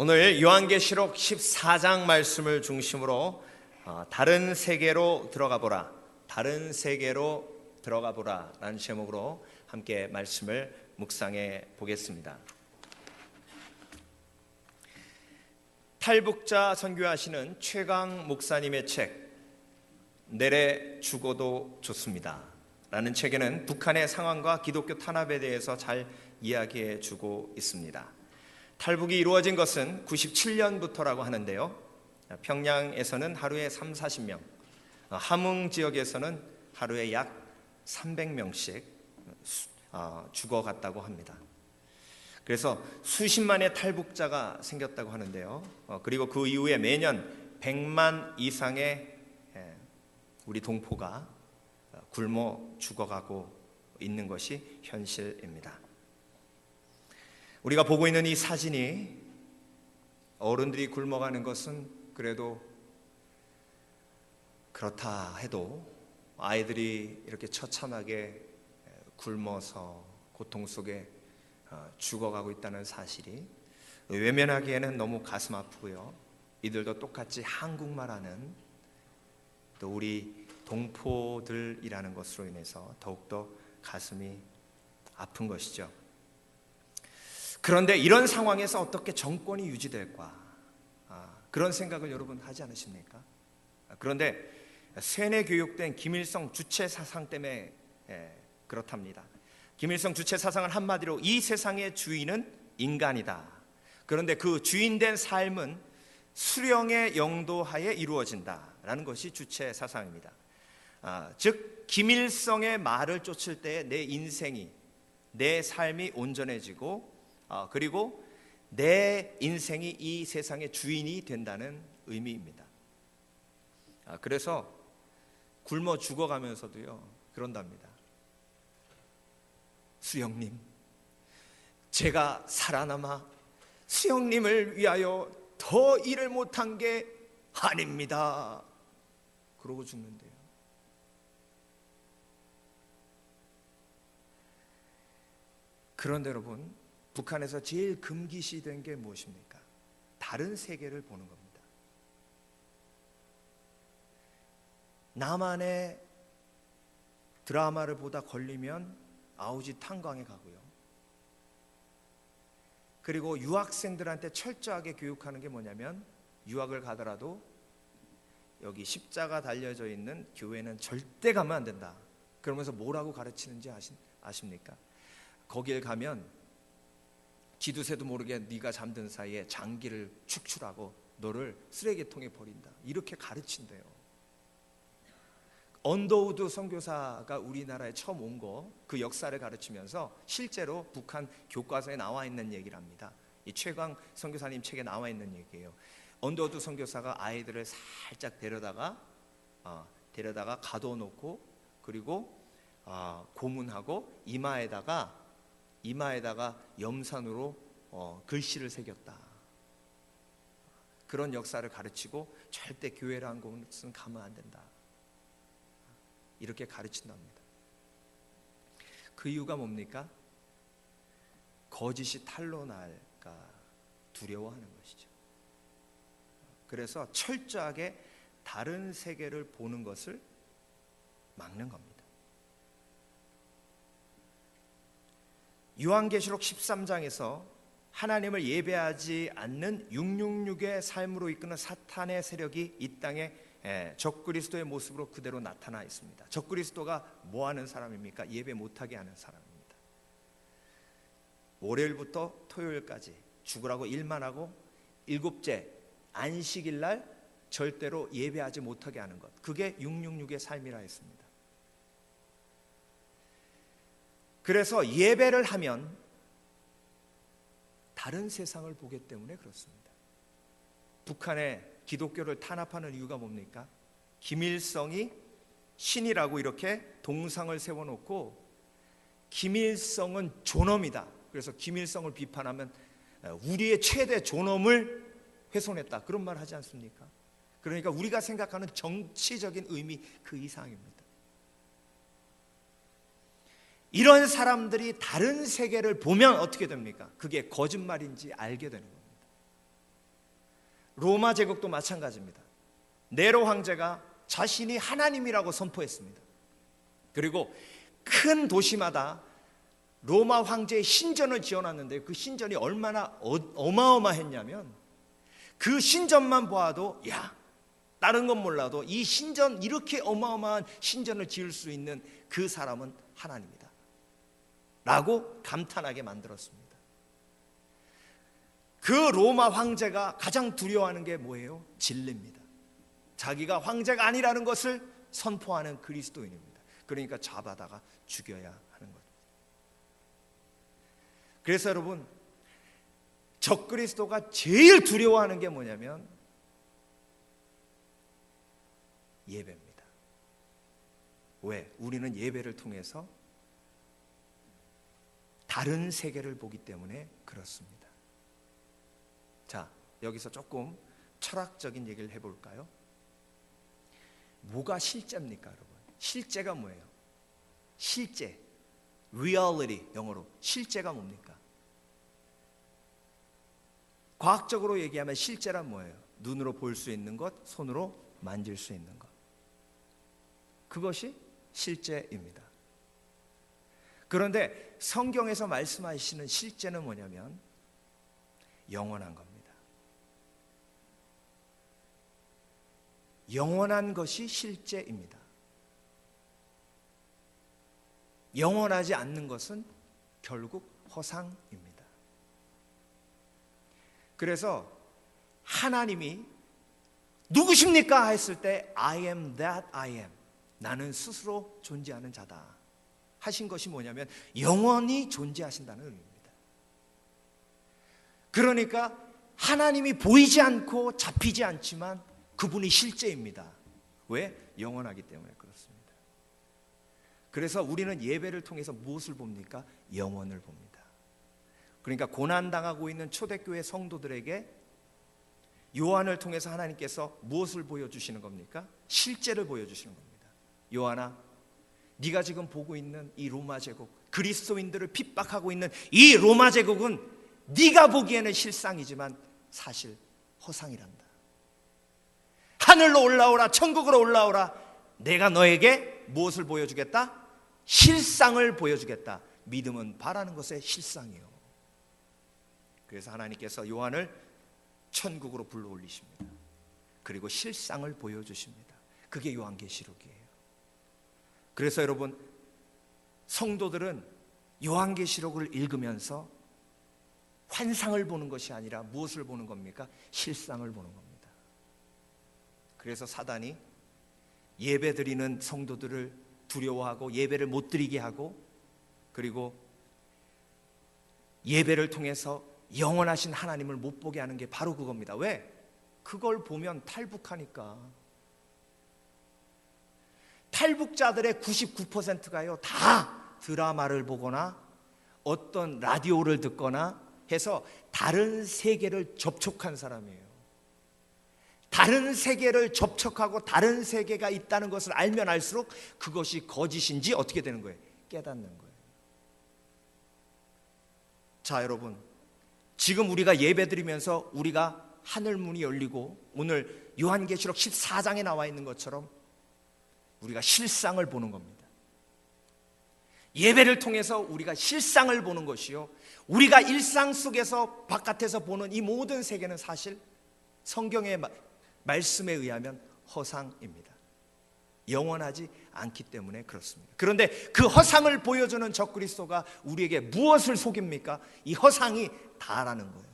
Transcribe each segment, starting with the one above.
오늘 요한계시록 14장 말씀을 중심으로 다른 세계로 들어가 보라, 다른 세계로 들어가 보라 라는 제목으로 함께 말씀을 묵상해 보겠습니다. 탈북자 선교하시는 최강 목사님의 책 내래 죽어도 좋습니다 라는 책에는 북한의 상황과 기독교 탄압에 대해서 잘 이야기해 주고 있습니다. 탈북이 이루어진 것은 97년부터라고 하는데요, 평양에서는 하루에 30-40명, 함흥 지역에서는 하루에 약 300명씩 죽어갔다고 합니다. 그래서 수십만의 탈북자가 생겼다고 하는데요, 그리고 그 이후에 매년 100만 이상의 우리 동포가 굶어 죽어가고 있는 것이 현실입니다. 우리가 보고 있는 이 사진이 어른들이 굶어가는 것은 그래도 그렇다 해도 아이들이 이렇게 처참하게 굶어서 고통 속에 죽어가고 있다는 사실이 외면하기에는 너무 가슴 아프고요, 이들도 똑같이 한국말하는 또 우리 동포들이라는 것으로 인해서 더욱더 가슴이 아픈 것이죠. 그런데 이런 상황에서 어떻게 정권이 유지될까? 그런 생각을 여러분 하지 않으십니까? 그런데 세뇌 교육된 김일성 주체 사상 때문에 그렇답니다. 김일성 주체 사상은 한마디로 이 세상의 주인은 인간이다. 그런데 그 주인된 삶은 수령의 영도하에 이루어진다라는 것이 주체 사상입니다. 즉 김일성의 말을 쫓을 때 내 인생이, 내 삶이 온전해지고 그리고 내 인생이 이 세상의 주인이 된다는 의미입니다. 그래서 굶어 죽어가면서도요 그런답니다. 수령님, 제가 살아남아 수령님을 위하여 더 일을 못한 게 아닙니다. 그러고 죽는데요. 그런데 여러분, 북한에서 제일 금기시된 게 무엇입니까? 다른 세계를 보는 겁니다. 남한의 드라마를 보다 걸리면 아우지 탄광에 가고요, 그리고 유학생들한테 철저하게 교육하는 게 뭐냐면 유학을 가더라도 여기 십자가 달려져 있는 교회는 절대 가면 안 된다. 그러면서 뭐라고 가르치는지 아십니까? 거길 가면 기두새도 모르게 네가 잠든 사이에 장기를 축출하고 너를 쓰레기통에 버린다, 이렇게 가르친대요. 언더우드 선교사가 우리나라에 처음 온 거, 그 역사를 가르치면서 실제로 북한 교과서에 나와 있는 얘기를 합니다. 이 최강 선교사님 책에 나와 있는 얘기예요. 언더우드 선교사가 아이들을 살짝 데려다가 가둬놓고 그리고 고문하고 이마에다가 염산으로 글씨를 새겼다. 그런 역사를 가르치고 절대 교회라는 것은 가면 안 된다, 이렇게 가르친답니다. 그 이유가 뭡니까? 거짓이 탄로날까 두려워하는 것이죠. 그래서 철저하게 다른 세계를 보는 것을 막는 겁니다. 요한계시록 13장에서 하나님을 예배하지 않는 666의 삶으로 이끄는 사탄의 세력이 이 땅에 적그리스도의 모습으로 그대로 나타나 있습니다. 적그리스도가 뭐 하는 사람입니까? 예배 못하게 하는 사람입니다. 월요일부터 토요일까지 죽으라고 일만 하고 일곱째 안식일 날 절대로 예배하지 못하게 하는 것, 그게 666의 삶이라 했습니다. 그래서 예배를 하면 다른 세상을 보기 때문에 그렇습니다. 북한의 기독교를 탄압하는 이유가 뭡니까? 김일성이 신이라고 이렇게 동상을 세워놓고 김일성은 존엄이다, 그래서 김일성을 비판하면 우리의 최대 존엄을 훼손했다, 그런 말 하지 않습니까? 그러니까 우리가 생각하는 정치적인 의미 그 이상입니다. 이런 사람들이 다른 세계를 보면 어떻게 됩니까? 그게 거짓말인지 알게 되는 겁니다. 로마 제국도 마찬가지입니다. 네로 황제가 자신이 하나님이라고 선포했습니다. 그리고 큰 도시마다 로마 황제의 신전을 지어놨는데 그 신전이 얼마나 어마어마했냐면 그 신전만 보아도 야, 다른 건 몰라도 이 신전, 이렇게 어마어마한 신전을 지을 수 있는 그 사람은 하나님이다 라고 감탄하게 만들었습니다. 그 로마 황제가 가장 두려워하는 게 뭐예요? 진리입니다. 자기가 황제가 아니라는 것을 선포하는 그리스도인입니다. 그러니까 잡아다가 죽여야 하는 거죠. 그래서 여러분, 적그리스도가 제일 두려워하는 게 뭐냐면 예배입니다. 왜? 우리는 예배를 통해서 다른 세계를 보기 때문에 그렇습니다. 자, 여기서 조금 철학적인 얘기를 해볼까요? 뭐가 실제입니까, 여러분? 실제가 뭐예요? 실제, reality, 영어로 실제가 뭡니까? 과학적으로 얘기하면 실제란 뭐예요? 눈으로 볼 수 있는 것, 손으로 만질 수 있는 것, 그것이 실제입니다. 그런데 성경에서 말씀하시는 실제는 뭐냐면 영원한 겁니다. 영원한 것이 실제입니다. 영원하지 않는 것은 결국 허상입니다. 그래서 하나님이 누구십니까? 했을 때 I am that I am, 나는 스스로 존재하는 자다 하신 것이 뭐냐면 영원히 존재하신다는 의미입니다. 그러니까 하나님이 보이지 않고 잡히지 않지만 그분이 실제입니다. 왜? 영원하기 때문에 그렇습니다. 그래서 우리는 예배를 통해서 무엇을 봅니까? 영원을 봅니다. 그러니까 고난당하고 있는 초대교회 성도들에게 요한을 통해서 하나님께서 무엇을 보여주시는 겁니까? 실제를 보여주시는 겁니다. 요한아, 네가 지금 보고 있는 이 로마 제국, 그리스도인들을 핍박하고 있는 이 로마 제국은 네가 보기에는 실상이지만 사실 허상이란다. 하늘로 올라오라, 천국으로 올라오라. 내가 너에게 무엇을 보여주겠다? 실상을 보여주겠다. 믿음은 바라는 것의 실상이요. 그래서 하나님께서 요한을 천국으로 불러 올리십니다. 그리고 실상을 보여주십니다. 그게 요한계시록이에요. 그래서 여러분, 성도들은 요한계시록을 읽으면서 환상을 보는 것이 아니라 무엇을 보는 겁니까? 실상을 보는 겁니다. 그래서 사단이 예배드리는 성도들을 두려워하고 예배를 못 드리게 하고, 그리고 예배를 통해서 영원하신 하나님을 못 보게 하는 게 바로 그겁니다. 왜? 그걸 보면 탈북하니까. 탈북자들의 99%가요 다 드라마를 보거나 어떤 라디오를 듣거나 해서 다른 세계를 접촉한 사람이에요. 다른 세계를 접촉하고 다른 세계가 있다는 것을 알면 알수록 그것이 거짓인지 어떻게 되는 거예요? 깨닫는 거예요. 자, 여러분, 지금 우리가 예배드리면서 우리가 하늘 문이 열리고 오늘 요한계시록 14장에 나와 있는 것처럼 우리가 실상을 보는 겁니다. 예배를 통해서 우리가 실상을 보는 것이요, 우리가 일상 속에서 바깥에서 보는 이 모든 세계는 사실 성경의 말씀에 의하면 허상입니다. 영원하지 않기 때문에 그렇습니다. 그런데 그 허상을 보여주는 적그리스도가 우리에게 무엇을 속입니까? 이 허상이 다라는 거예요.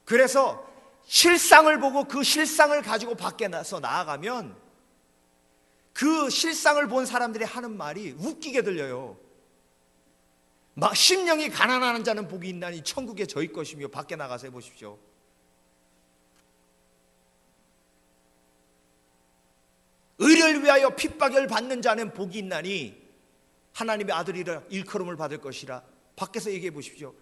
그래서 실상을 보고 그 실상을 가지고 밖에 나서 나아가면 그 실상을 본 사람들이 하는 말이 웃기게 들려요. 막 심령이 가난한 자는 복이 있나니 천국에 저희 것이며, 밖에 나가서 해보십시오. 의를 위하여 핍박을 받는 자는 복이 있나니 하나님의 아들이라 일컬음을 받을 것이라. 밖에서 얘기해 보십시오.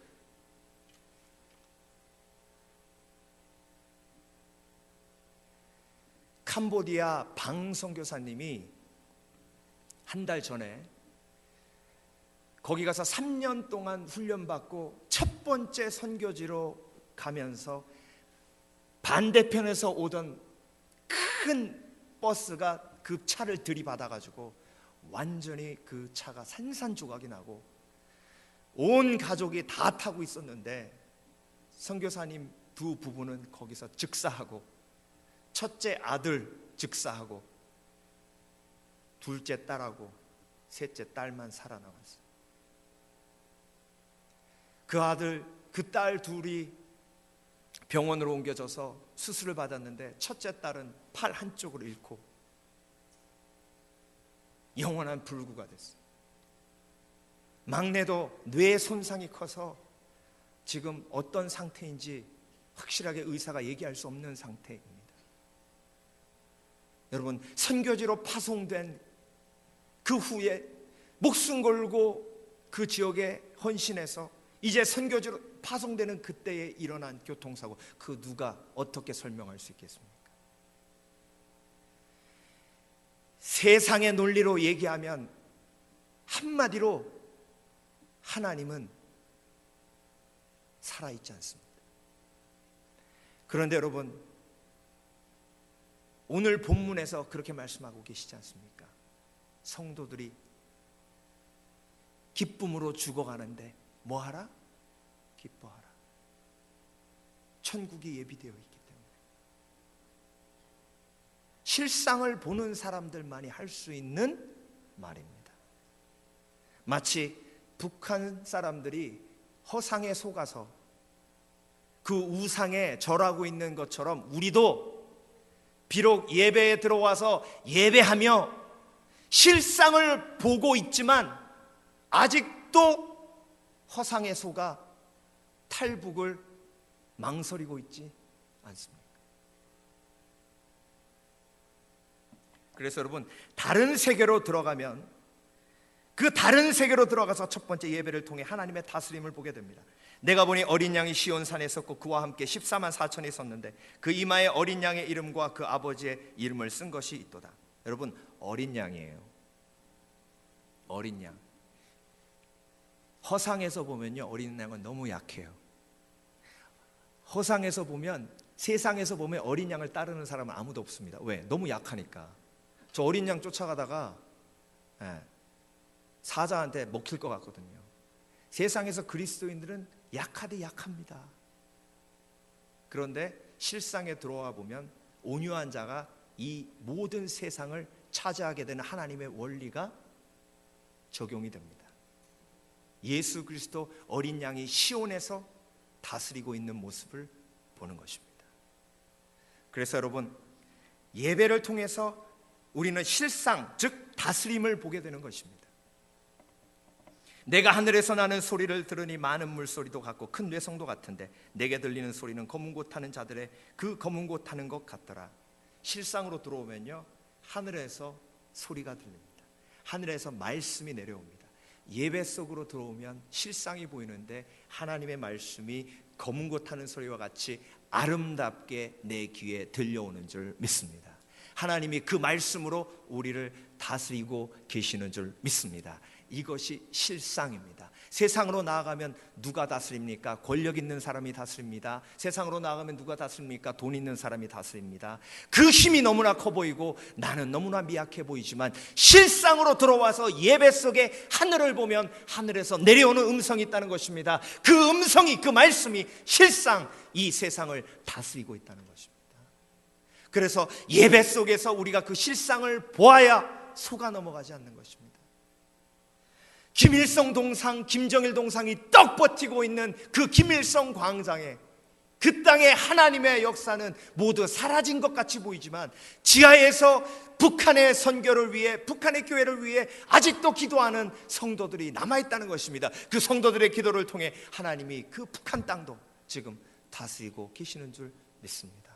캄보디아 방 선교사님이 한 달 전에 거기 가서 3년 동안 훈련받고 첫 첫 번째 선교지로 가면서 반대편에서 오던 큰 버스가 그 차를 들이받아가지고 완전히 그 차가 산산조각이 나고 온 가족이 다 타고 있었는데 선교사님 두 부부는 거기서 즉사하고 첫째 아들 즉사하고 둘째 딸하고 셋째 딸만 살아남았어요. 그 아들 그 딸 둘이 병원으로 옮겨져서 수술을 받았는데 첫째 딸은 팔 한쪽을 잃고 영원한 불구가 됐어요. 막내도 뇌 손상이 커서 지금 어떤 상태인지 확실하게 의사가 얘기할 수 없는 상태입니다. 여러분, 선교지로 파송된 그 후에 목숨 걸고 그 지역에 헌신해서 이제 선교지로 파송되는 그때에 일어난 교통사고, 그 누가 어떻게 설명할 수 있겠습니까? 세상의 논리로 얘기하면 한마디로 하나님은 살아있지 않습니다. 그런데 여러분, 오늘 본문에서 그렇게 말씀하고 계시지 않습니까? 성도들이 기쁨으로 죽어가는데 뭐하라? 기뻐하라. 천국이 예비되어 있기 때문에. 실상을 보는 사람들만이 할 수 있는 말입니다. 마치 북한 사람들이 허상에 속아서 그 우상에 절하고 있는 것처럼 우리도 비록 예배에 들어와서 예배하며 실상을 보고 있지만 아직도 허상에 속아 탈북을 망설이고 있지 않습니까? 그래서 여러분, 다른 세계로 들어가면 그 다른 세계로 들어가서 첫 번째 예배를 통해 하나님의 다스림을 보게 됩니다. 내가 보니 어린 양이 시온산에 섰고 그와 함께 14만 4천이 섰는데 그 이마에 어린 양의 이름과 그 아버지의 이름을 쓴 것이 있도다. 여러분, 어린 양이에요. 어린 양. 허상에서 보면요, 어린 양은 너무 약해요. 허상에서 보면, 세상에서 보면 어린 양을 따르는 사람은 아무도 없습니다. 왜? 너무 약하니까. 저 어린 양 쫓아가다가 사자한테 먹힐 것 같거든요. 세상에서 그리스도인들은 약하되 약합니다. 그런데 실상에 들어와 보면 온유한 자가 이 모든 세상을 차지하게 되는 하나님의 원리가 적용이 됩니다. 예수 그리스도 어린 양이 시온에서 다스리고 있는 모습을 보는 것입니다. 그래서 여러분, 예배를 통해서 우리는 실상, 즉 다스림을 보게 되는 것입니다. 내가 하늘에서 나는 소리를 들으니 많은 물소리도 같고 큰 뇌성도 같은데 내게 들리는 소리는 검은 곳 타는 자들의 그 검은 곳 타는 것 같더라. 실상으로 들어오면요, 하늘에서 소리가 들립니다. 하늘에서 말씀이 내려옵니다. 예배 속으로 들어오면 실상이 보이는데 하나님의 말씀이 검은 곳 타는 소리와 같이 아름답게 내 귀에 들려오는 줄 믿습니다. 하나님이 그 말씀으로 우리를 다스리고 계시는 줄 믿습니다. 이것이 실상입니다. 세상으로 나아가면 누가 다스립니까? 권력 있는 사람이 다스립니다. 세상으로 나아가면 누가 다스립니까? 돈 있는 사람이 다스립니다. 그 힘이 너무나 커 보이고 나는 너무나 미약해 보이지만 실상으로 들어와서 예배 속에 하늘을 보면 하늘에서 내려오는 음성이 있다는 것입니다. 그 음성이, 그 말씀이 실상 이 세상을 다스리고 있다는 것입니다. 그래서 예배 속에서 우리가 그 실상을 보아야 속아 넘어가지 않는 것입니다. 김일성 동상, 김정일 동상이 떡 버티고 있는 그 김일성 광장에, 그 땅에 하나님의 역사는 모두 사라진 것 같이 보이지만 지하에서 북한의 선교를 위해, 북한의 교회를 위해 아직도 기도하는 성도들이 남아있다는 것입니다. 그 성도들의 기도를 통해 하나님이 그 북한 땅도 지금 다스리고 계시는 줄 믿습니다.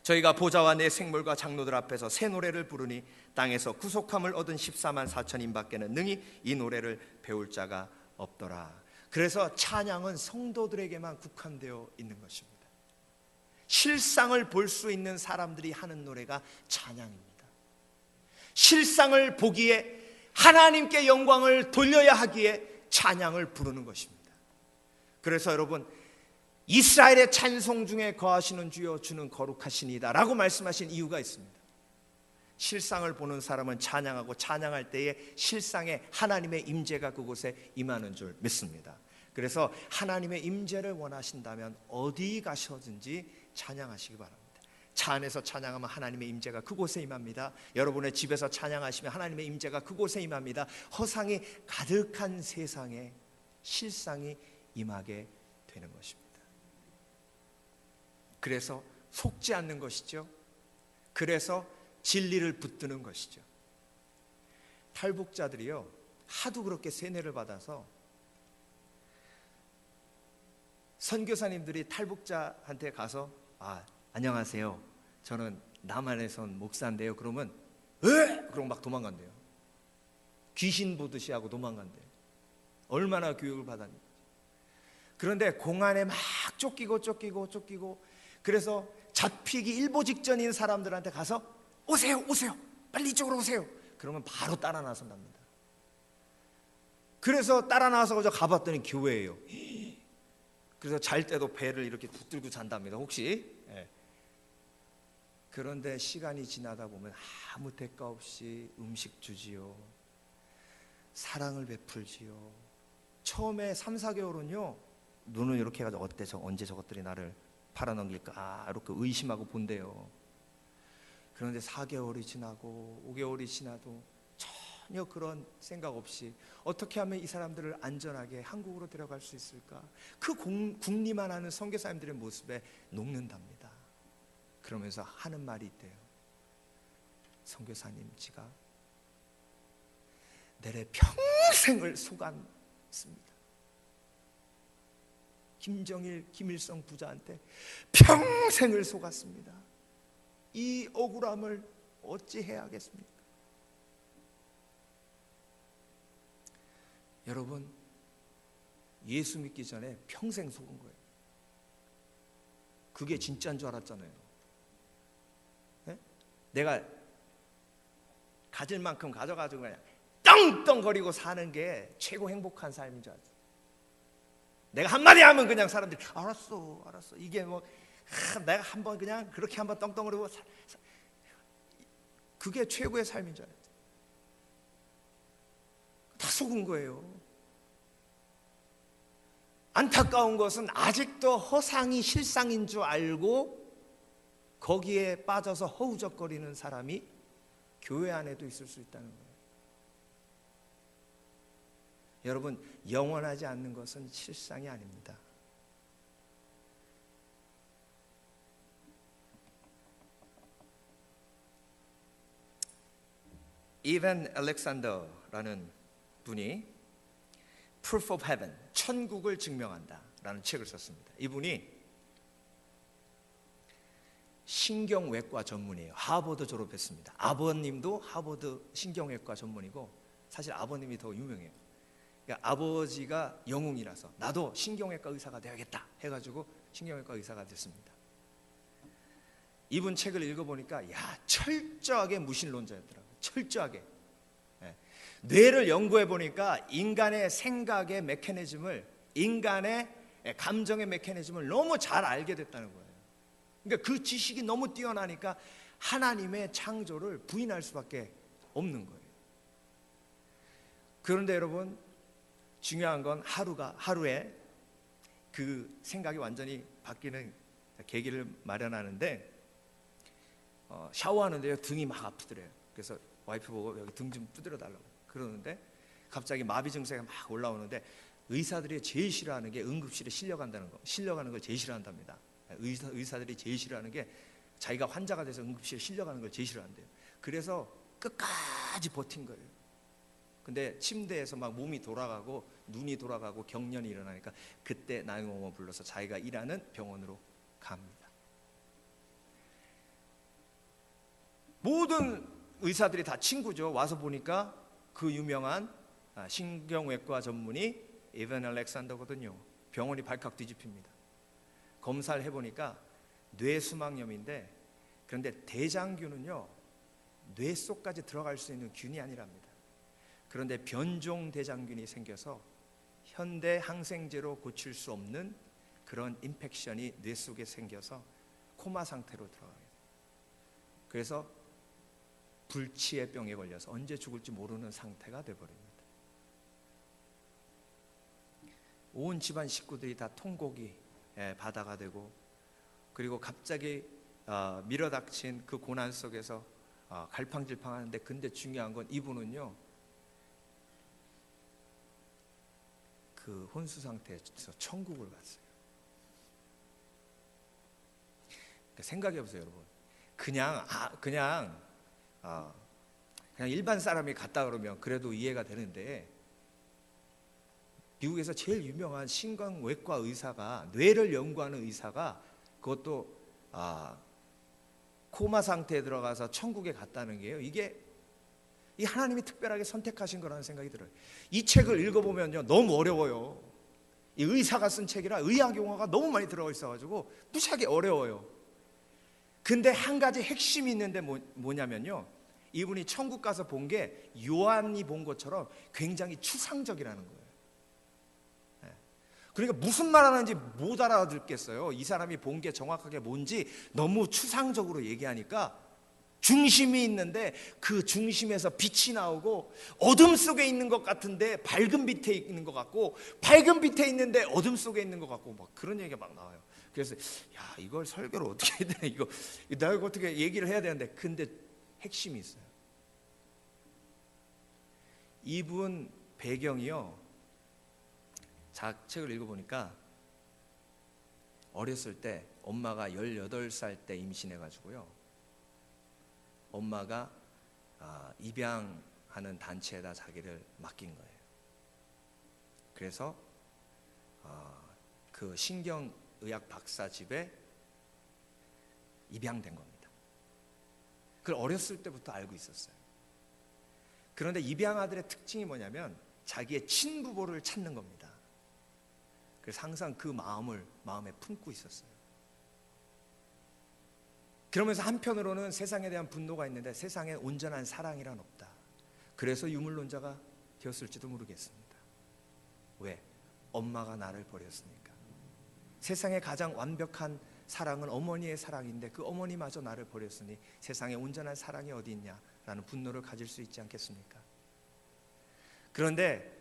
저희가 보좌와 내 생물과 장로들 앞에서 새 노래를 부르니 땅에서 구속함을 얻은 14만 4천인 밖에는 능히 이 노래를 배울 자가 없더라. 그래서 찬양은 성도들에게만 국한되어 있는 것입니다. 실상을 볼 수 있는 사람들이 하는 노래가 찬양입니다. 실상을 보기에, 하나님께 영광을 돌려야 하기에 찬양을 부르는 것입니다. 그래서 여러분, 이스라엘의 찬송 중에 거하시는 주여 주는 거룩하시니다 라고 말씀하신 이유가 있습니다. 실상을 보는 사람은 찬양하고 찬양할 때에 실상에 하나님의 임재가 그곳에 임하는 줄 믿습니다. 그래서 하나님의 임재를 원하신다면 어디 가셔든지 찬양하시기 바랍니다. 차 안에서 찬양하면 하나님의 임재가 그곳에 임합니다. 여러분의 집에서 찬양하시면 하나님의 임재가 그곳에 임합니다. 허상이 가득한 세상에 실상이 임하게 되는 것입니다. 그래서 속지 않는 것이죠. 그래서 진리를 붙드는 것이죠. 탈북자들이요, 하도 그렇게 세뇌를 받아서 선교사님들이 탈북자한테 가서 안녕하세요, 저는 남한에서 온 목사인데요. 그러면 에? 그러고 막 도망간대요. 귀신 보듯이 하고 도망간대요. 얼마나 교육을 받았는지. 그런데 공안에 막 쫓기고 그래서 잡히기 일보 직전인 사람들한테 가서 오세요 빨리 이쪽으로 오세요. 그러면 바로 따라 나선답니다. 그래서 따라 나와서 가봤더니 교회예요. 그래서 잘 때도 배를 이렇게 붙들고 잔답니다. 혹시. 그런데 시간이 지나다 보면 아무 대가 없이 음식 주지요, 사랑을 베풀지요. 처음에 3, 4개월은요 눈을 이렇게 해가지고 언제 저것들이 나를 팔아넘길까 이렇게 의심하고 본대요. 그런데 4개월이 지나고 5개월이 지나도 전혀 그런 생각 없이 어떻게 하면 이 사람들을 안전하게 한국으로 데려갈 수 있을까, 그 궁리만 하는 선교사님들의 모습에 녹는답니다. 그러면서 하는 말이 있대요. 선교사님, 지가 내래 평생을 속았습니다. 김정일, 김일성 부자한테 평생을 속았습니다. 이 억울함을 어찌 해야겠습니까? 여러분, 예수 믿기 전에 평생 속은 거예요. 그게 진짜인 줄 알았잖아요. 네? 내가 가질 만큼 가져가지고 그냥 떵떵거리고 사는 게 최고 행복한 삶인 줄 알았어요. 내가 한마디 하면 그냥 사람들이 알았어 이게 뭐 내가 한번 그냥 그렇게 한번 떵떵거리고 그게 최고의 삶인 줄 알았어요. 다 속은 거예요. 안타까운 것은 아직도 허상이 실상인 줄 알고 거기에 빠져서 허우적거리는 사람이 교회 안에도 있을 수 있다는 거예요. 여러분, 영원하지 않는 것은 실상이 아닙니다. 이반 알렉산더라는 분이 Proof of Heaven, 천국을 증명한다 라는 책을 썼습니다. 이분이 신경외과 전문이에요. 하버드 졸업했습니다. 아버님도 하버드 신경외과 전문이고, 사실 아버님이 더 유명해요. 그러니까 아버지가 영웅이라서 나도 신경외과 의사가 돼야겠다 해가지고 신경외과 의사가 됐습니다. 이분 책을 읽어보니까 철저하게 무신론자였더라고요. 철저하게. 뇌를 연구해보니까 인간의 생각의 메커니즘을, 인간의 감정의 메커니즘을 너무 잘 알게 됐다는 거예요. 그러니까 그 지식이 너무 뛰어나니까 하나님의 창조를 부인할 수밖에 없는 거예요. 그런데 여러분, 중요한 건 하루에 그 생각이 완전히 바뀌는 계기를 마련하는데, 샤워하는데요 등이 막 아프더래요. 그래서 와이프 보고 여기 등 좀 두드려 달라고 그러는데 갑자기 마비 증세가 막 올라오는데, 의사들이 제일 싫어하는 게 응급실에 실려가는 걸 제일 싫어한답니다. 의사들이 제일 싫어하는 게 자기가 환자가 돼서 응급실에 실려가는 걸 제일 싫어한대요. 그래서 끝까지 버틴 거예요. 근데 침대에서 막 몸이 돌아가고 눈이 돌아가고 경련이 일어나니까 그때 911 불러서 자기가 일하는 병원으로 갑니다. 모든 의사들이 다 친구죠. 와서 보니까 그 유명한 신경외과 전문의 이반 알렉산더거든요. 병원이 발칵 뒤집힙니다. 검사를 해보니까 뇌수막염인데, 그런데 대장균은요 뇌 속까지 들어갈 수 있는 균이 아니랍니다. 그런데 변종 대장균이 생겨서 현대 항생제로 고칠 수 없는 그런 인펙션이 뇌 속에 생겨서 코마 상태로 들어가게 돼요. 그래서 불치의 병에 걸려서 언제 죽을지 모르는 상태가 되어버립니다. 온 집안 식구들이 다 통곡이 바다가 되고, 그리고 갑자기 밀어닥친 그 고난 속에서 갈팡질팡하는데, 근데 중요한 건 이분은요, 그 혼수 상태에서 천국을 갔어요. 그러니까 생각해 보세요, 여러분. 그냥 일반 사람이 갔다 그러면 그래도 이해가 되는데, 미국에서 제일 유명한 신경외과 의사가, 뇌를 연구하는 의사가, 그것도 코마 상태에 들어가서 천국에 갔다는 게요, 이게 이 하나님이 특별하게 선택하신 거라는 생각이 들어요. 이 책을 읽어보면요, 너무 어려워요. 이 의사가 쓴 책이라 의학 용어가 너무 많이 들어가 있어가지고 무지하게 어려워요. 근데 한 가지 핵심이 있는데 뭐냐면요, 이분이 천국 가서 본 게 요한이 본 것처럼 굉장히 추상적이라는 거예요. 그러니까 무슨 말 하는지 못 알아듣겠어요. 이 사람이 본 게 정확하게 뭔지 너무 추상적으로 얘기하니까, 중심이 있는데 그 중심에서 빛이 나오고, 어둠 속에 있는 것 같은데 밝은 빛에 있는 것 같고, 밝은 빛에 있는데 어둠 속에 있는 것 같고, 막 그런 얘기가 막 나와요. 그래서 야, 이걸 설교를 어떻게 해야 되나, 이거 내가 어떻게 얘기를 해야 되는데, 근데 핵심이 있어요. 이분 배경이요, 책을 읽어보니까 어렸을 때 엄마가 18살 때 임신해가지고요, 엄마가 입양하는 단체에다 자기를 맡긴 거예요. 그래서 그 신경의학 박사 집에 입양된 겁니다. 그걸 어렸을 때부터 알고 있었어요. 그런데 입양 아들의 특징이 뭐냐면 자기의 친부모를 찾는 겁니다. 그래서 항상 그 마음에 품고 있었어요. 그러면서 한편으로는 세상에 대한 분노가 있는데, 세상에 온전한 사랑이란 없다. 그래서 유물론자가 되었을지도 모르겠습니다. 왜? 엄마가 나를 버렸으니까. 세상에 가장 완벽한 사랑은 어머니의 사랑인데, 그 어머니마저 나를 버렸으니 세상에 온전한 사랑이 어디 있냐라는 분노를 가질 수 있지 않겠습니까? 그런데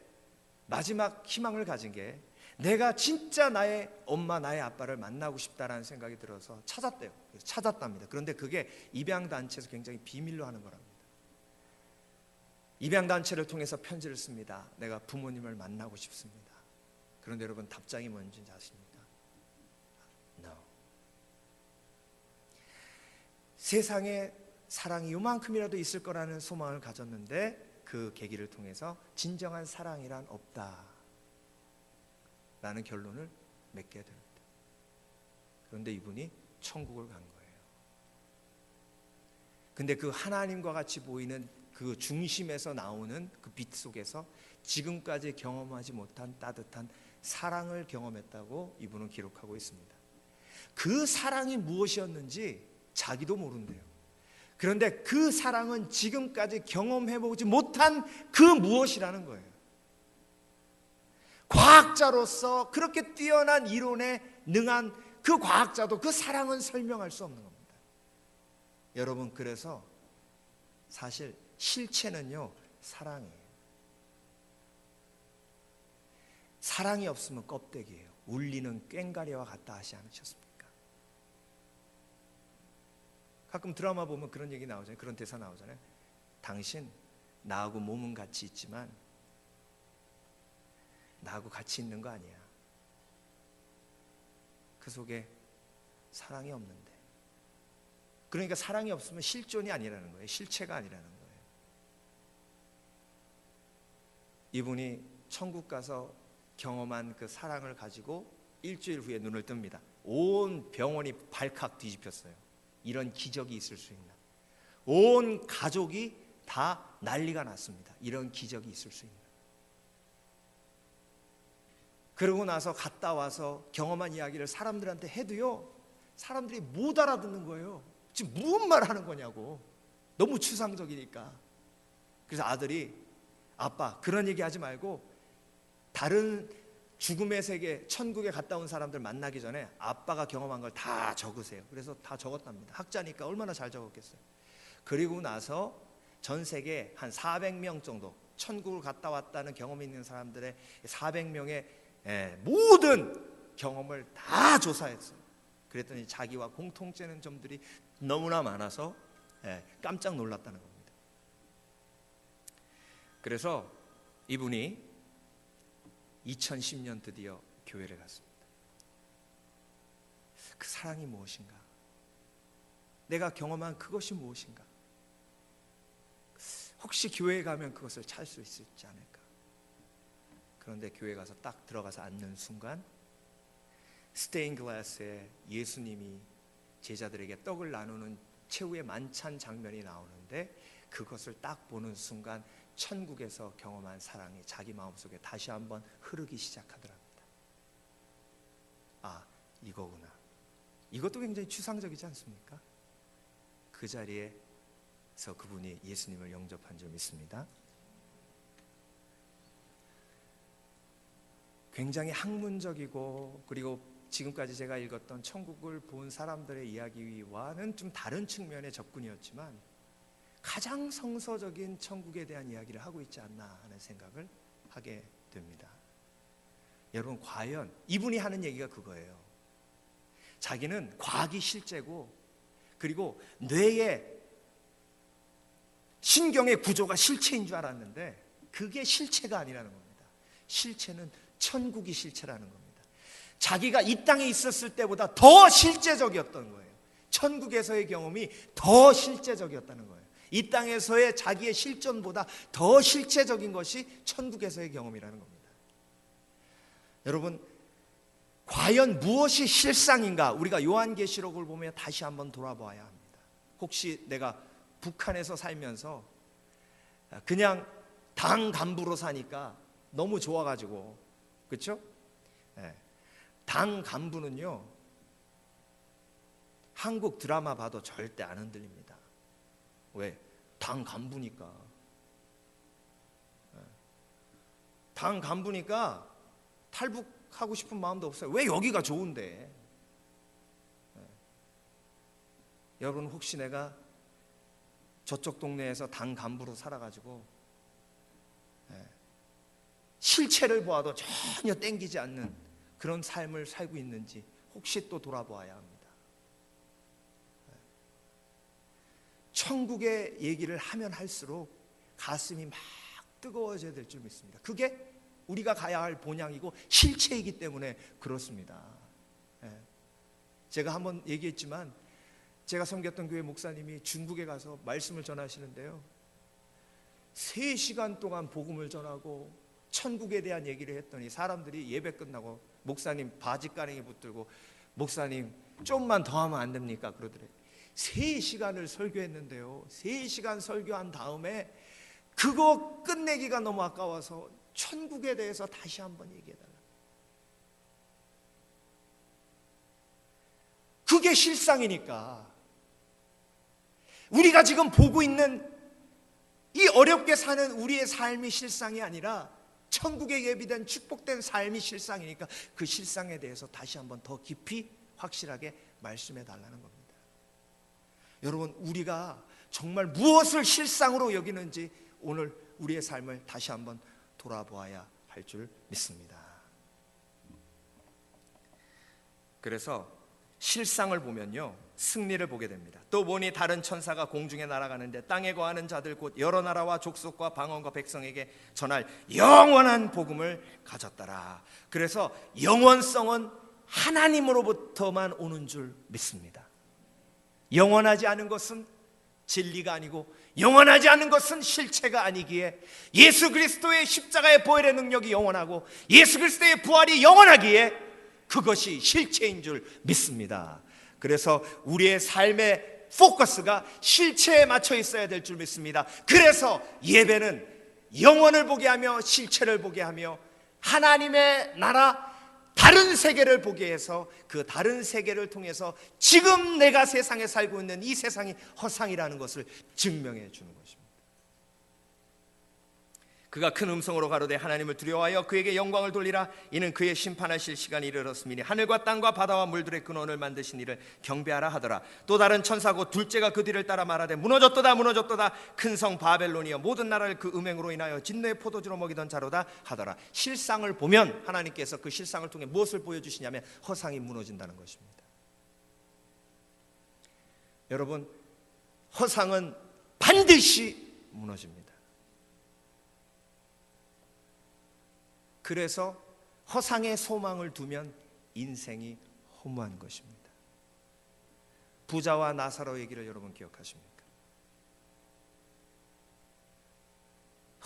마지막 희망을 가진 게, 내가 진짜 나의 엄마, 나의 아빠를 만나고 싶다라는 생각이 들어서 찾았대요. 찾았답니다. 그런데 그게 입양단체에서 굉장히 비밀로 하는 거랍니다. 입양단체를 통해서 편지를 씁니다. 내가 부모님을 만나고 싶습니다. 그런데 여러분, 답장이 뭔지 아십니까? No. 세상에 사랑이 요만큼이라도 있을 거라는 소망을 가졌는데, 그 계기를 통해서 진정한 사랑이란 없다 라는 결론을 맺게 됩니다. 그런데 이분이 천국을 간 거예요. 근데 그 하나님과 같이 보이는 그 중심에서 나오는 그 빛 속에서 지금까지 경험하지 못한 따뜻한 사랑을 경험했다고 이분은 기록하고 있습니다. 그 사랑이 무엇이었는지 자기도 모른대요. 그런데 그 사랑은 지금까지 경험해보지 못한 그 무엇이라는 거예요. 과학자로서 그렇게 뛰어난 이론에 능한 그 과학자도 그 사랑은 설명할 수 없는 겁니다. 여러분, 그래서 사실 실체는요, 사랑이에요. 사랑이 없으면 껍데기예요. 울리는 꽹과리와 같다 하지 않으셨습니까? 가끔 드라마 보면 그런 얘기 나오잖아요. 그런 대사 나오잖아요. 당신 나하고 몸은 같이 있지만 나하고 같이 있는 거 아니야. 그 속에 사랑이 없는데. 그러니까 사랑이 없으면 실존이 아니라는 거예요. 실체가 아니라는 거예요. 이분이 천국 가서 경험한 그 사랑을 가지고 일주일 후에 눈을 뜹니다. 온 병원이 발칵 뒤집혔어요. 이런 기적이 있을 수 있나. 온 가족이 다 난리가 났습니다. 이런 기적이 있을 수 있나. 그러고 나서 갔다 와서 경험한 이야기를 사람들한테 해도요, 사람들이 못 알아듣는 거예요. 지금 무슨 말 하는 거냐고. 너무 추상적이니까. 그래서 아들이, 아빠 그런 얘기 하지 말고 다른 죽음의 세계, 천국에 갔다 온 사람들 만나기 전에 아빠가 경험한 걸 다 적으세요. 그래서 다 적었답니다. 학자니까 얼마나 잘 적었겠어요. 그리고 나서 전 세계 한 400명 정도 천국을 갔다 왔다는 경험이 있는 사람들의 400명의 모든 경험을 다 조사했어요. 그랬더니 자기와 공통되는 점들이 너무나 많아서 깜짝 놀랐다는 겁니다. 그래서 이분이 2010년 드디어 교회를 갔습니다. 그 사랑이 무엇인가? 내가 경험한 그것이 무엇인가? 혹시 교회에 가면 그것을 찾을 수 있지 않을까? 그런데 교회 가서 딱 들어가서 앉는 순간 스테인 글라스에 예수님이 제자들에게 떡을 나누는 최후의 만찬 장면이 나오는데 그것을 딱 보는 순간 천국에서 경험한 사랑이 자기 마음속에 다시 한번 흐르기 시작하더랍니다. 아, 이거구나. 이것도 굉장히 추상적이지 않습니까? 그 자리에서 그분이 예수님을 영접한 줄 믿습니다. 굉장히 학문적이고 그리고 지금까지 제가 읽었던 천국을 본 사람들의 이야기와는 좀 다른 측면의 접근이었지만 가장 성서적인 천국에 대한 이야기를 하고 있지 않나 하는 생각을 하게 됩니다. 여러분, 과연 이분이 하는 얘기가 그거예요. 자기는 과학이 실제고 그리고 뇌의 신경의 구조가 실체인 줄 알았는데 그게 실체가 아니라는 겁니다. 실체는 천국이 실체라는 겁니다. 자기가 이 땅에 있었을 때보다 더 실제적이었던 거예요. 천국에서의 경험이 더 실제적이었다는 거예요. 이 땅에서의 자기의 실존보다 더 실체적인 것이 천국에서의 경험이라는 겁니다. 여러분, 과연 무엇이 실상인가? 우리가 요한계시록을 보면 다시 한번 돌아봐야 합니다. 혹시 내가 북한에서 살면서 그냥 당 간부로 사니까 너무 좋아가지고, 그렇죠? 네. 당 간부는요 한국 드라마 봐도 절대 안 흔들립니다. 왜? 당 간부니까. 당 간부니까 탈북하고 싶은 마음도 없어요. 왜? 여기가 좋은데. 여러분, 혹시 내가 저쪽 동네에서 당 간부로 살아가지고 실체를 보아도 전혀 땡기지 않는 그런 삶을 살고 있는지 혹시 또 돌아보아야 합니다. 천국의 얘기를 하면 할수록 가슴이 막 뜨거워져야 될 줄 믿습니다. 그게 우리가 가야 할 본향이고 실체이기 때문에 그렇습니다. 제가 한번 얘기했지만 제가 섬겼던 교회 목사님이 중국에 가서 말씀을 전하시는데요, 3시간 동안 복음을 전하고 천국에 대한 얘기를 했더니 사람들이 예배 끝나고 목사님 바지가랑이 붙들고 목사님 좀만 더 하면 안 됩니까? 그러더래요. 3시간을 설교했는데요, 3시간 설교한 다음에 그거 끝내기가 너무 아까워서 천국에 대해서 다시 한번 얘기해달라. 그게 실상이니까. 우리가 지금 보고 있는 이 어렵게 사는 우리의 삶이 실상이 아니라 천국에 예비된 축복된 삶이 실상이니까 그 실상에 대해서 다시 한번 더 깊이 확실하게 말씀해 달라는 겁니다. 여러분, 우리가 정말 무엇을 실상으로 여기는지 오늘 우리의 삶을 다시 한번 돌아보아야 할 줄 믿습니다. 그래서 실상을 보면요, 승리를 보게 됩니다. 또 보니 다른 천사가 공중에 날아가는데 땅에 거하는 자들 곧 여러 나라와 족속과 방언과 백성에게 전할 영원한 복음을 가졌더라. 그래서 영원성은 하나님으로부터만 오는 줄 믿습니다. 영원하지 않은 것은 진리가 아니고 영원하지 않은 것은 실체가 아니기에 예수 그리스도의 십자가의 보혈의 능력이 영원하고 예수 그리스도의 부활이 영원하기에 그것이 실체인 줄 믿습니다. 그래서 우리의 삶의 포커스가 실체에 맞춰 있어야 될 줄 믿습니다. 그래서 예배는 영원을 보게 하며 실체를 보게 하며 하나님의 나라 다른 세계를 보게 해서 그 다른 세계를 통해서 지금 내가 세상에 살고 있는 이 세상이 허상이라는 것을 증명해 주는 것입니다. 그가 큰 음성으로 가로되 하나님을 두려워하여 그에게 영광을 돌리라. 이는 그의 심판하실 시간이 이르렀음이니 하늘과 땅과 바다와 물들의 근원을 만드신 이를 경배하라 하더라. 또 다른 천사고 둘째가 그 뒤를 따라 말하되 무너졌도다 무너졌도다. 큰 성 바벨론이여 모든 나라를 그 음행으로 인하여 진노의 포도주로 먹이던 자로다 하더라. 실상을 보면 하나님께서 그 실상을 통해 무엇을 보여주시냐면 허상이 무너진다는 것입니다. 여러분, 허상은 반드시 무너집니다. 그래서 허상에 소망을 두면 인생이 허무한 것입니다. 부자와 나사로 얘기를 여러분 기억하십니까?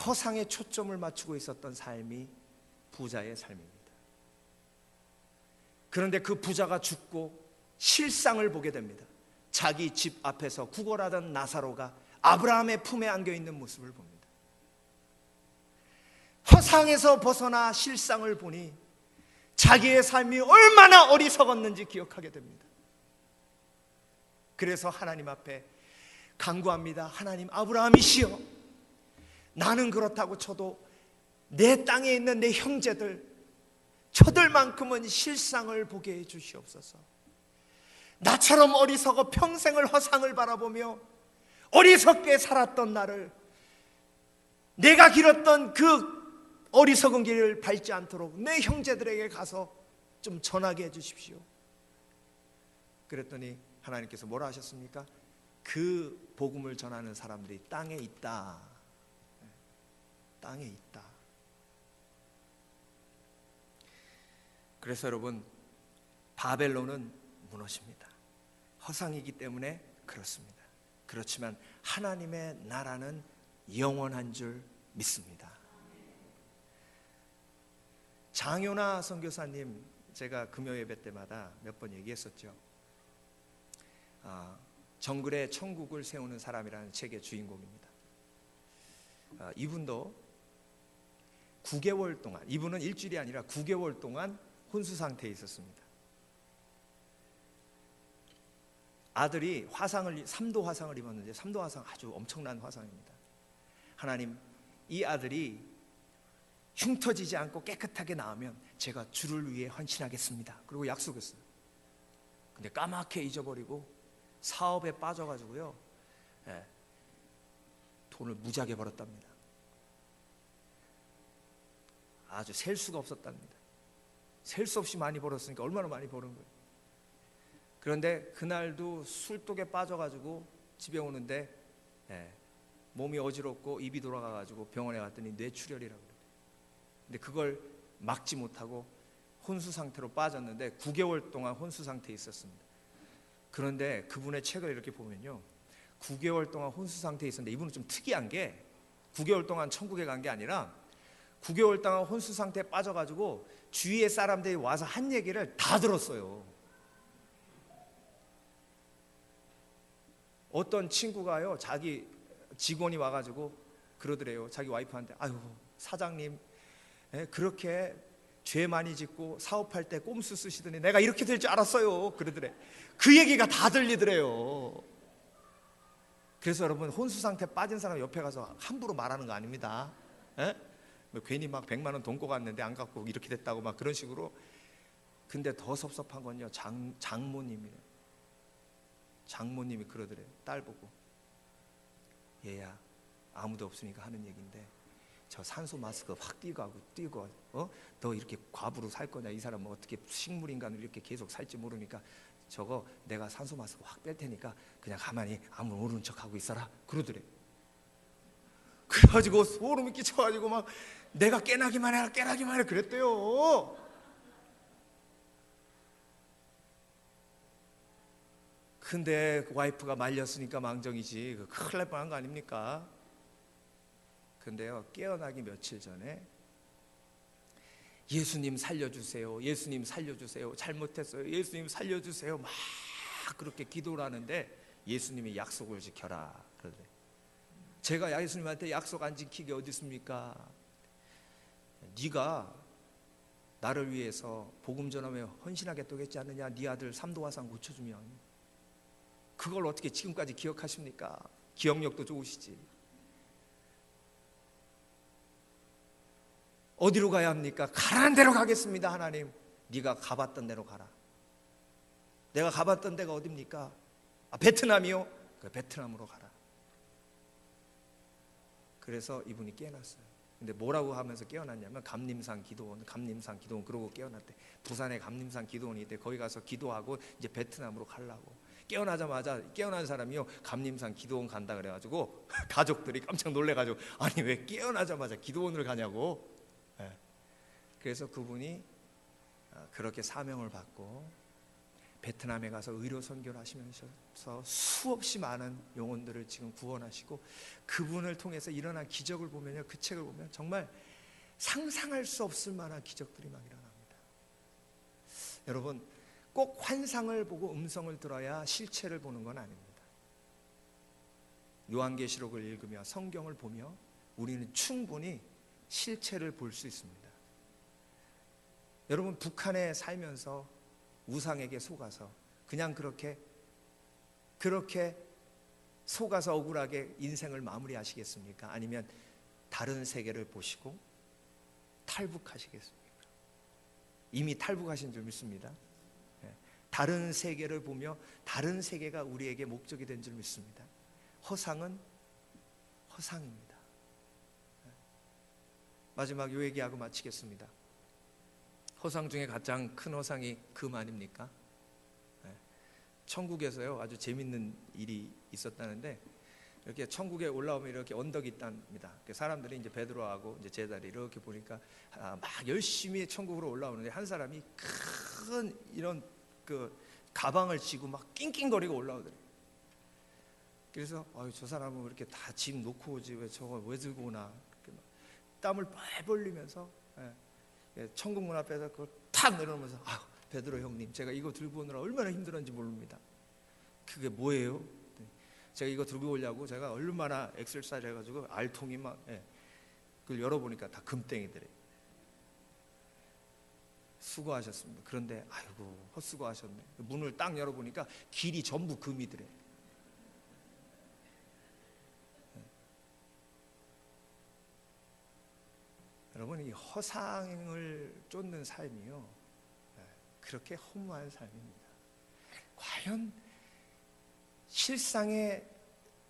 허상에 초점을 맞추고 있었던 삶이 부자의 삶입니다. 그런데 그 부자가 죽고 실상을 보게 됩니다. 자기 집 앞에서 구걸하던 나사로가 아브라함의 품에 안겨 있는 모습을 봅니다. 허상에서 벗어나 실상을 보니 자기의 삶이 얼마나 어리석었는지 기억하게 됩니다. 그래서 하나님 앞에 간구합니다. 하나님, 아브라함이시여, 나는 그렇다고 쳐도 내 땅에 있는 내 형제들, 저들만큼은 실상을 보게 해 주시옵소서. 나처럼 어리석어 평생을 허상을 바라보며 어리석게 살았던 나를, 내가 길었던 그 어리석은 길을 밟지 않도록 내 형제들에게 가서 좀 전하게 해주십시오. 그랬더니 하나님께서 뭐라 하셨습니까? 그 복음을 전하는 사람들이 땅에 있다. 땅에 있다. 그래서 여러분, 바벨론은 무너집니다. 허상이기 때문에 그렇습니다. 그렇지만 하나님의 나라는 영원한 줄 믿습니다. 장효나 선교사님, 제가 금요 예배 때마다 몇 번 얘기했었죠. 정글에 천국을 세우는 사람이라는 책의 주인공입니다. 이분도 9개월 동안, 이분은 일주일이 아니라 9개월 동안 혼수 상태에 있었습니다. 아들이 3도 화상을 입었는데, 3도 화상 아주 엄청난 화상입니다. 하나님, 이 아들이 흉터지지 않고 깨끗하게 나으면 제가 주를 위해 헌신하겠습니다. 그리고 약속했어요. 근데 까맣게 잊어버리고 사업에 빠져가지고요, 돈을 무지하게 벌었답니다. 아주 셀 수가 없었답니다. 셀 수 없이 많이 벌었으니까 얼마나 많이 버는 거예요. 그런데 그날도 술독에 빠져가지고 집에 오는데 몸이 어지럽고 입이 돌아가가지고 병원에 갔더니 뇌출혈이라고 그래요. 근데 그걸 막지 못하고 혼수 상태로 빠졌는데 9개월 동안 혼수 상태에 있었습니다. 그런데 그분의 책을 이렇게 보면요, 9개월 동안 혼수 상태에 있었는데, 이분은 좀 특이한 게 9개월 동안 천국에 간 게 아니라 9개월 동안 혼수 상태에 빠져가지고 주위의 사람들이 와서 한 얘기를 다 들었어요. 어떤 친구가요, 자기 직원이 와가지고 그러더래요. 자기 와이프한테, 아유 사장님, 그렇게 죄 많이 짓고 사업할 때 꼼수 쓰시더니 내가 이렇게 될 줄 알았어요. 그러더래. 그 얘기가 다 들리더래요. 그래서 여러분, 혼수 상태 빠진 사람 옆에 가서 함부로 말하는 거 아닙니다. 뭐 괜히 막 100만 원 돈 꿔갔는데 안 갖고 이렇게 됐다고 막 그런 식으로. 근데 더 섭섭한 건요, 장모님이래요. 장모님이 그러더래요. 딸 보고, 얘야, 아무도 없으니까 하는 얘기인데 저 산소 마스크 확 뛰고 너 이렇게 과부로 살 거냐, 이 사람 뭐 어떻게 식물인간으로 이렇게 계속 살지 모르니까 저거 내가 산소 마스크 확 뺄 테니까 그냥 가만히 아무 모르는 척 하고 있어라, 그러더래. 그래가지고 소름이 끼쳐가지고 막 내가 깨나기만 해라 그랬대요. 근데 와이프가 말렸으니까 망정이지, 큰일 날 뻔한 거 아닙니까? 근데요, 깨어나기 며칠 전에 예수님 살려주세요, 예수님 살려주세요, 잘못했어요, 예수님 살려주세요, 막 그렇게 기도를 하는데 예수님이 약속을 지켜라 그러래. 제가 예수님한테 약속 안 지키게 어디 있습니까? 네가 나를 위해서 복음 전하며 헌신하겠다고 했지 않느냐, 네 아들 3도 화상 고쳐주면. 그걸 어떻게 지금까지 기억하십니까? 기억력도 좋으시지. 어디로 가야 합니까? 가라는 대로 가겠습니다. 하나님, 네가 가봤던 데로 가라. 내가 가봤던 데가 어딥니까? 베트남이요? 그 베트남으로 가라. 그래서 이분이 깨어났어요. 근데 뭐라고 하면서 깨어났냐면 감림산 기도원 그러고 깨어났대. 부산에 감림산 기도원이 있대. 거기 가서 기도하고 이제 베트남으로 가려고. 깨어나자마자 깨어난 사람이요, 감림산 기도원 간다 그래가지고 가족들이 깜짝 놀래가지고, 아니 왜 깨어나자마자 기도원을 가냐고. 그래서 그분이 그렇게 사명을 받고 베트남에 가서 의료 선교를 하시면서 수없이 많은 영혼들을 지금 구원하시고, 그분을 통해서 일어난 기적을 보면요, 그 책을 보면 정말 상상할 수 없을 만한 기적들이 막 일어납니다. 여러분, 꼭 환상을 보고 음성을 들어야 실체를 보는 건 아닙니다. 요한계시록을 읽으며 성경을 보며 우리는 충분히 실체를 볼 수 있습니다. 여러분, 북한에 살면서 우상에게 속아서 그냥 그렇게 속아서 억울하게 인생을 마무리하시겠습니까? 아니면 다른 세계를 보시고 탈북하시겠습니까? 이미 탈북하신 줄 믿습니다. 다른 세계를 보며 다른 세계가 우리에게 목적이 된 줄 믿습니다. 허상은 허상입니다. 마지막 요 얘기하고 마치겠습니다. 허상 중에 가장 큰 허상이 금 아닙니까? 천국에서요, 아주 재밌는 일이 있었다는데, 이렇게 천국에 올라오면 이렇게 언덕이 있답니다. 사람들이 이제 베드로하고 이제 제자리 이렇게 보니까 막 열심히 천국으로 올라오는데, 한 사람이 큰 이런 그 가방을 지고 막 낑낑거리고 올라오더래요. 그래서 저 사람은 왜 이렇게 다 짐 놓고 오지, 왜 저걸 왜 들고 오나, 땀을 뻘뻘 흘리면서 천국 문 앞에서 그걸 탁 내려놓으면서, 베드로 형님, 제가 이거 들고 오느라 얼마나 힘들었는지 모릅니다. 그게 뭐예요? 제가 이거 들고 오려고 제가 얼마나 엑셀사이즈 해가지고 알통이 막, 그걸 열어보니까 다 금땡이더래요. 수고하셨습니다. 그런데 아이고 헛수고하셨네. 문을 딱 열어보니까 길이 전부 금이더래. 여러분, 이 허상을 쫓는 삶이요, 그렇게 허무한 삶입니다. 과연 실상의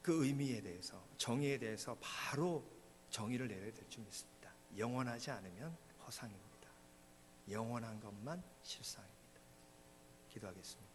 그 의미에 대해서, 정의에 대해서 바로 정의를 내려야 될 줄 믿습니다. 영원하지 않으면 허상입니다. 영원한 것만 실상입니다. 기도하겠습니다.